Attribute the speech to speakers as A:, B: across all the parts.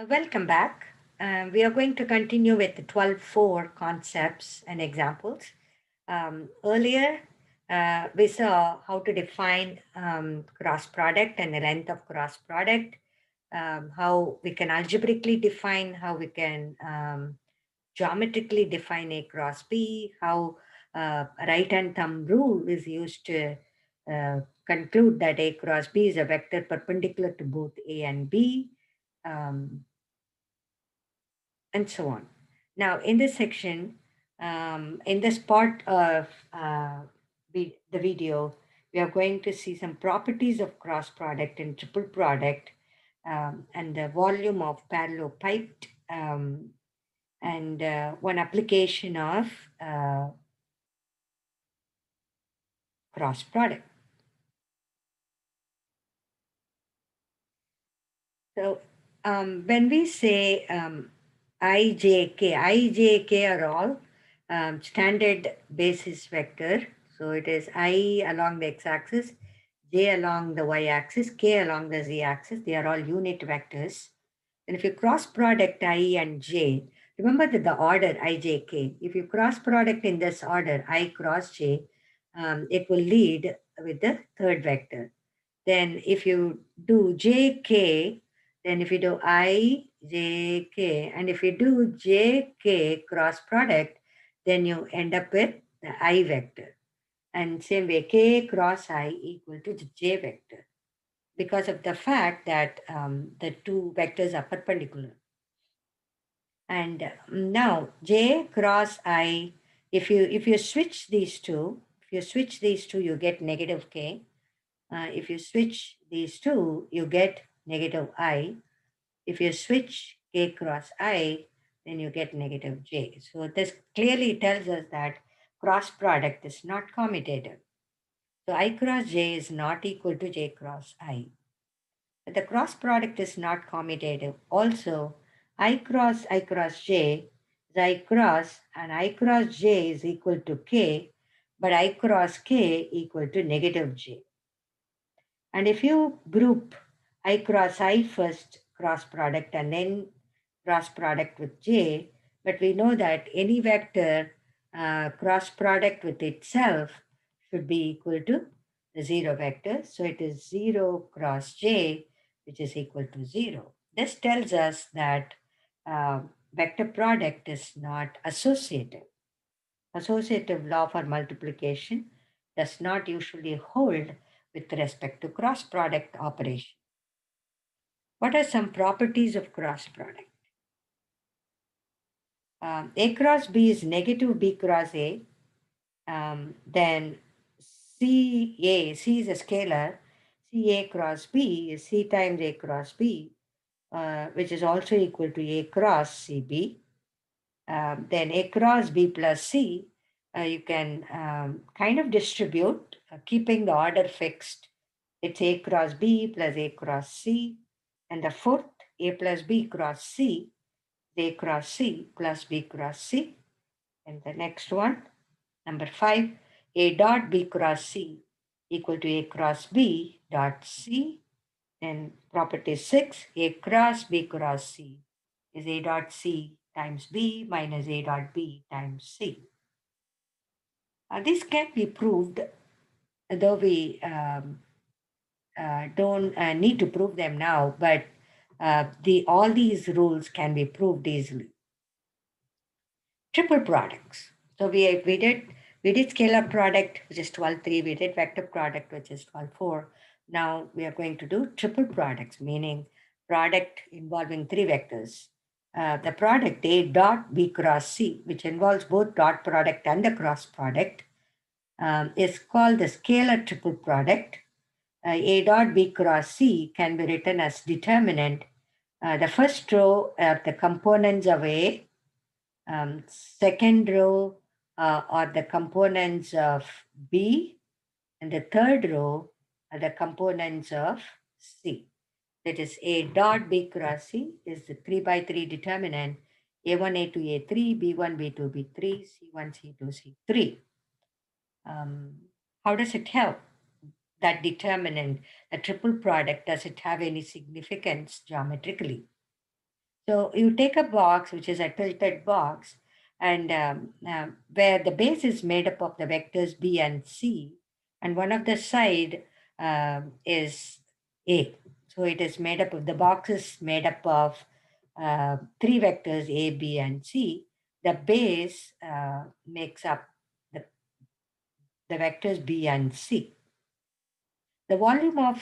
A: Welcome back. We are going to continue with the 12.4 concepts and examples. Earlier, we saw how to define cross product and the length of cross product, how we can algebraically define, how we can geometrically define A cross B, how right hand thumb rule is used to conclude that A cross B is a vector perpendicular to both A and B. Um, and so on. Now, in this section, in this part of the video, we are going to see some properties of cross product and triple product, and the volume of parallelopiped, and one application of cross product. So when we say IJK are all standard basis vector. So it is I along the x-axis, J along the y-axis, K along the z-axis. They are all unit vectors. And if you cross product I and J, remember that the order IJK, if you cross product in this order, I cross J, it will lead with the third vector. Then if you do JK, then if you do IJK, and if you do JK cross product, then you end up with the I vector. And same way, K cross I equal to the J vector because of the fact that the two vectors are perpendicular. And now J cross I, if you switch these two, you get negative K. If you switch these two, you get negative I. If you switch K cross I, then you get negative J. So this clearly tells us that cross product is not commutative. So I cross J is not equal to J cross I. But the cross product is not commutative. Also, I cross J is I cross, and I cross J is equal to K, but I cross K equal to negative J. And if you group I cross I first cross product and then cross product with J, but we know that any vector cross product with itself should be equal to the zero vector. So it is 0 cross J, which is equal to 0. This tells us that vector product is not associative. Associative law for multiplication does not usually hold with respect to cross product operation. What are some properties of cross product? A cross B is negative B cross A. Then C is a scalar. CA cross B is C times A cross B, which is also equal to A cross CB. Then A cross B plus C, you can kind of distribute, keeping the order fixed. It's A cross B plus A cross C. And the fourth, A plus B cross C, A cross C plus B cross C. And the next one, number 5, A dot B cross C equal to A cross B dot C. And property 6, A cross B cross C is A dot C times B minus A dot B times C. This can be proved, though we don't need to prove them now, but all these rules can be proved easily. Triple products. So we did scalar product, which is 12.3. We did vector product, which is 12.4. Now we are going to do triple products, meaning product involving three vectors. The product A dot B cross C, which involves both dot product and the cross product, is called the scalar triple product. A dot B cross C can be written as determinant. The first row are the components of A, second row are the components of B, and the third row are the components of C. That is A dot B cross C is the 3 by 3 determinant, A1, A2, A3, B1, B2, B3, C1, C2, C3. How does it help? That determinant, the triple product, does it have any significance geometrically? So you take a box, which is a tilted box, and where the base is made up of the vectors B and C, and one of the side is A. So it is made up of the box is made up of three vectors A, B, and C. The base makes up the, the vectors B and C. The volume of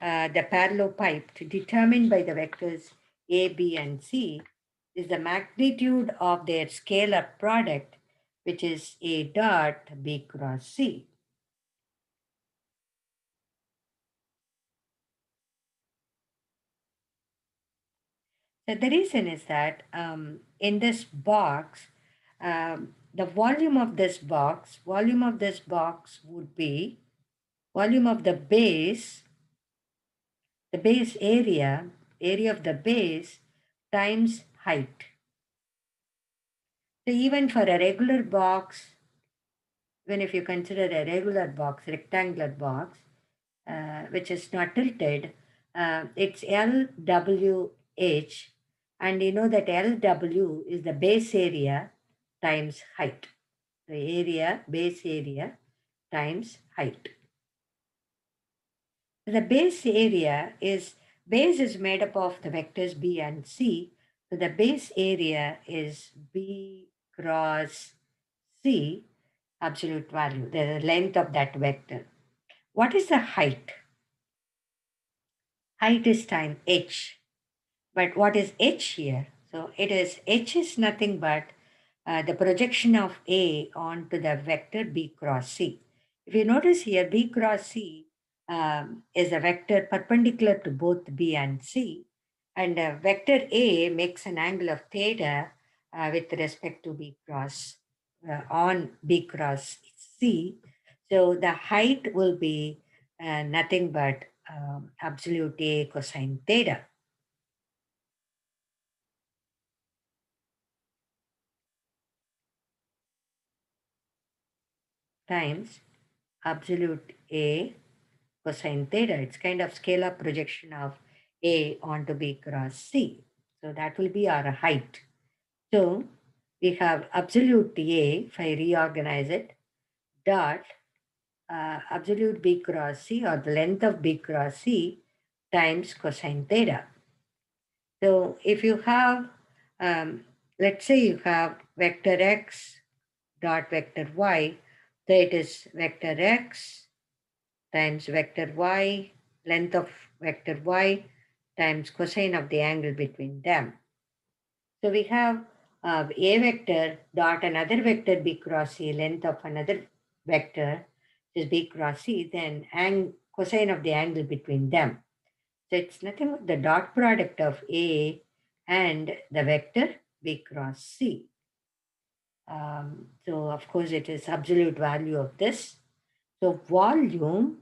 A: the parallelepiped determined by the vectors A, B, and C is the magnitude of their scalar product, which is A dot B cross C. So the reason is that in this box, volume of this box would be volume of the base area of the base times height. So even for a regular box, even if you consider a regular box, rectangular box, which is not tilted, it's LWH, and you know that LW is the base area times height. The base area times height. The base is made up of the vectors B and C. So the base area is B cross C, absolute value, the length of that vector. What is the height? Height is time h. But what is h here? So h is nothing but the projection of A onto the vector B cross C. If you notice here, B cross C is a vector perpendicular to both B and C, and vector A makes an angle of theta with respect to B cross on B cross C. So the height will be nothing but absolute A cosine theta times absolute A cosine theta. It's kind of scalar projection of A onto B cross C. So that will be our height. So we have absolute A, if I reorganize it, dot absolute B cross C, or the length of B cross C, times cosine theta. So if you have, let's say you have vector x dot vector y, so it is vector x times vector y, length of vector y, times cosine of the angle between them. So we have a vector dot another vector b cross c, length of another vector is b cross c, then cosine of the angle between them. So it's nothing but the dot product of A and the vector B cross C. So of course it is absolute value of this. So volume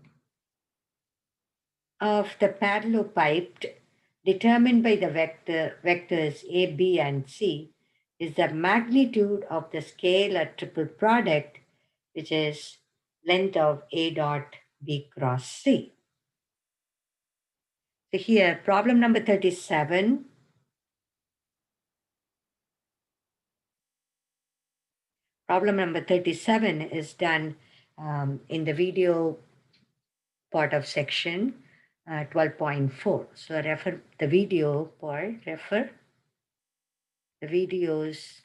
A: of the parallelepiped determined by the vectors A, B, and C is the magnitude of the scalar triple product, which is length of A dot B cross C. So here, problem number 37. Problem number 37 is done in the video part of section 12.4. So refer the video part, refer the videos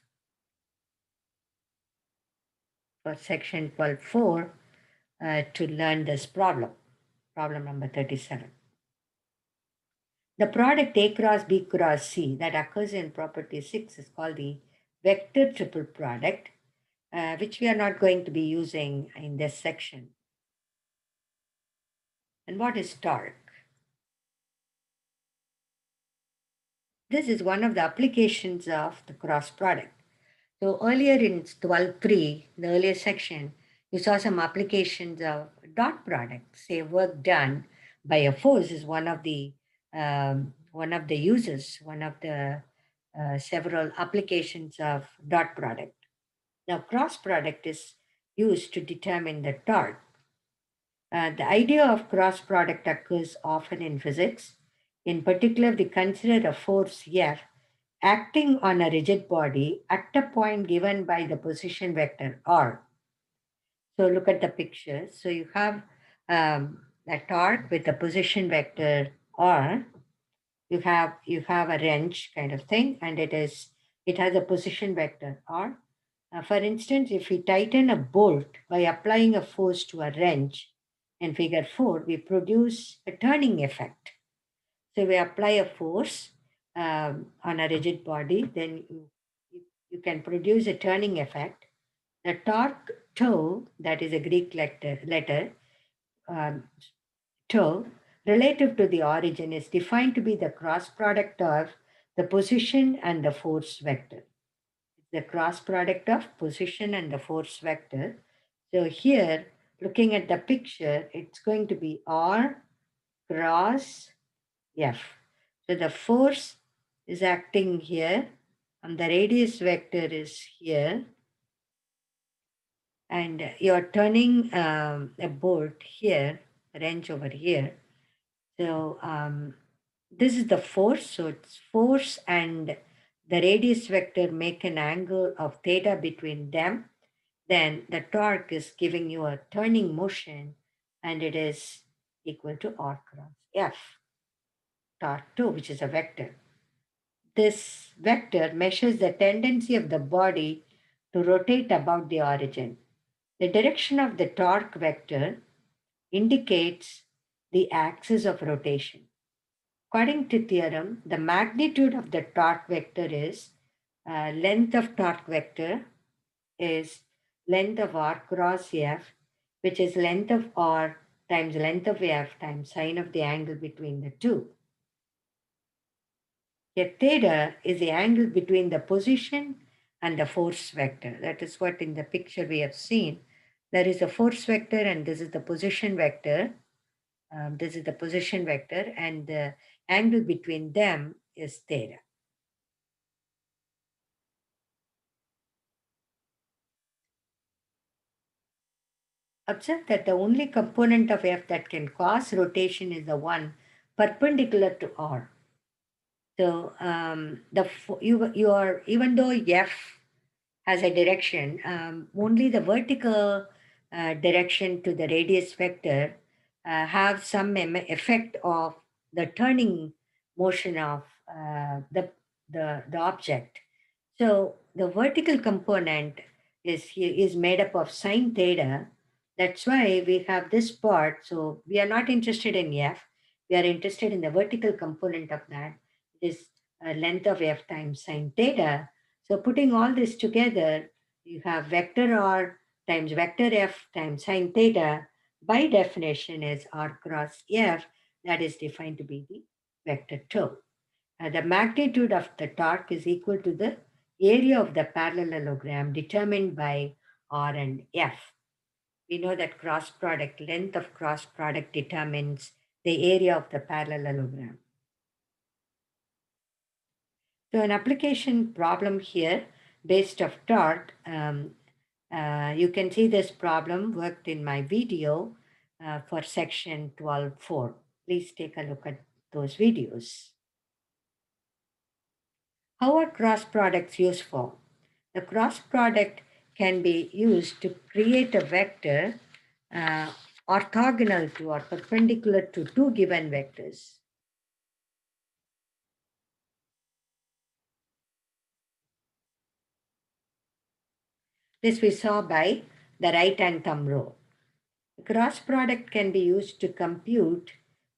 A: for section 12.4 to learn this problem number 37. The product A cross B cross C that occurs in property 6 is called the vector triple product, which we are not going to be using in this section. And what is torque? This is one of the applications of the cross product. So earlier in 12.3, the earlier section, you saw some applications of dot product. Say work done by a force is one of the uses, one of the several applications of dot product. Now cross product is used to determine the torque. The idea of cross product occurs often in physics. In particular, we consider a force F acting on a rigid body at a point given by the position vector R. So look at the picture. So you have a torque with a position vector R. You have a wrench kind of thing, and it has a position vector R. For instance, if we tighten a bolt by applying a force to a wrench in figure 4, we produce a turning effect. So we apply a force on a rigid body, then you can produce a turning effect. The torque tau, that is a Greek letter um, tau, relative to the origin, is defined to be the cross product of the position and the force vector. The cross product of position and the force vector. So here, looking at the picture, it's going to be R cross F. So the force is acting here, and the radius vector is here, and you're turning a bolt here, wrench over here. So this is the force. So it's force and the radius vector make an angle of theta between them. Then the torque is giving you a turning motion, and it is equal to R cross F, torque 2, which is a vector. This vector measures the tendency of the body to rotate about the origin. The direction of the torque vector indicates the axis of rotation. According to theorem, the magnitude of the torque vector is length of torque vector is length of R cross F, which is length of R times length of F times sine of the angle between the two. A theta is the angle between the position and the force vector. That is what in the picture we have seen. There is a force vector and this is the position vector. This is the position vector, and the angle between them is theta. Observe that the only component of F that can cause rotation is the one perpendicular to R. So you are, even though F has a direction, only the vertical direction to the radius vector have some effect of the turning motion of the object. So the vertical component is made up of sine theta. That's why we have this part. So we are not interested in F. We are interested in the vertical component of that. Is length of F times sine theta. So putting all this together, you have vector R times vector F times sine theta. By definition is R cross F. That is defined to be the vector tau. The magnitude of the torque is equal to the area of the parallelogram determined by R and F. We know that cross product, length of cross product determines the area of the parallelogram. So an application problem here based of torque, you can see this problem worked in my video for section 12.4. Please take a look at those videos. How are cross products useful? The cross product can be used to create a vector uh, orthogonal to or perpendicular to two given vectors. This we saw by the right hand thumb rule. The cross product can be used to compute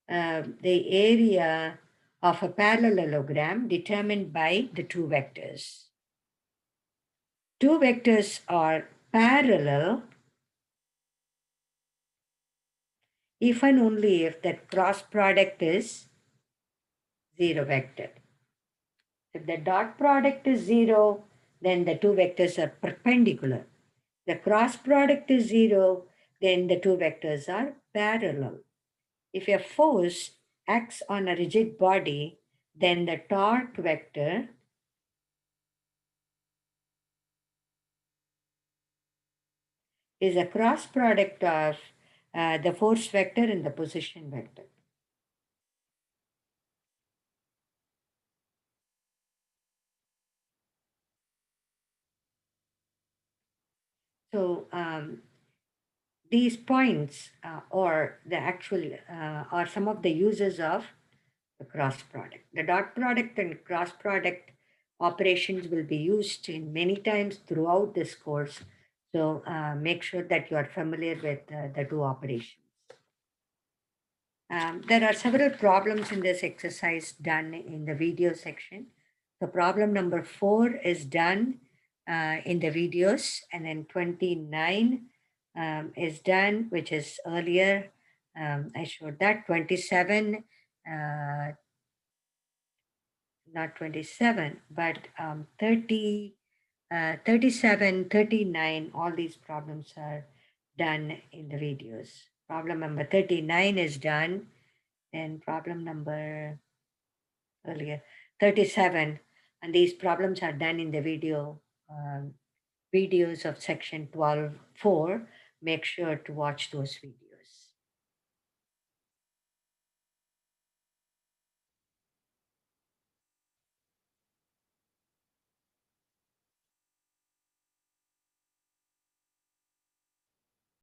A: the area of a parallelogram determined by the two vectors. Two vectors are parallel if and only if that cross product is zero vector. If the dot product is zero, then the two vectors are perpendicular. The cross product is zero, then the two vectors are parallel. If a force acts on a rigid body, then the torque vector is a cross product of the force vector and the position vector. So these points or the actual are some of the uses of the cross product. The dot product and cross product operations will be used in many times throughout this course. So make sure that you are familiar with the two operations. There are several problems in this exercise done in the video section. So problem number 4 is done in the videos, and then 29 is done, which is earlier. I showed that 27, not 27, but 30, 37, 39, all these problems are done in the videos. Problem number 39 is done. And problem number earlier 37, and these problems are done in the videos of section 12.4. Make sure to watch those videos.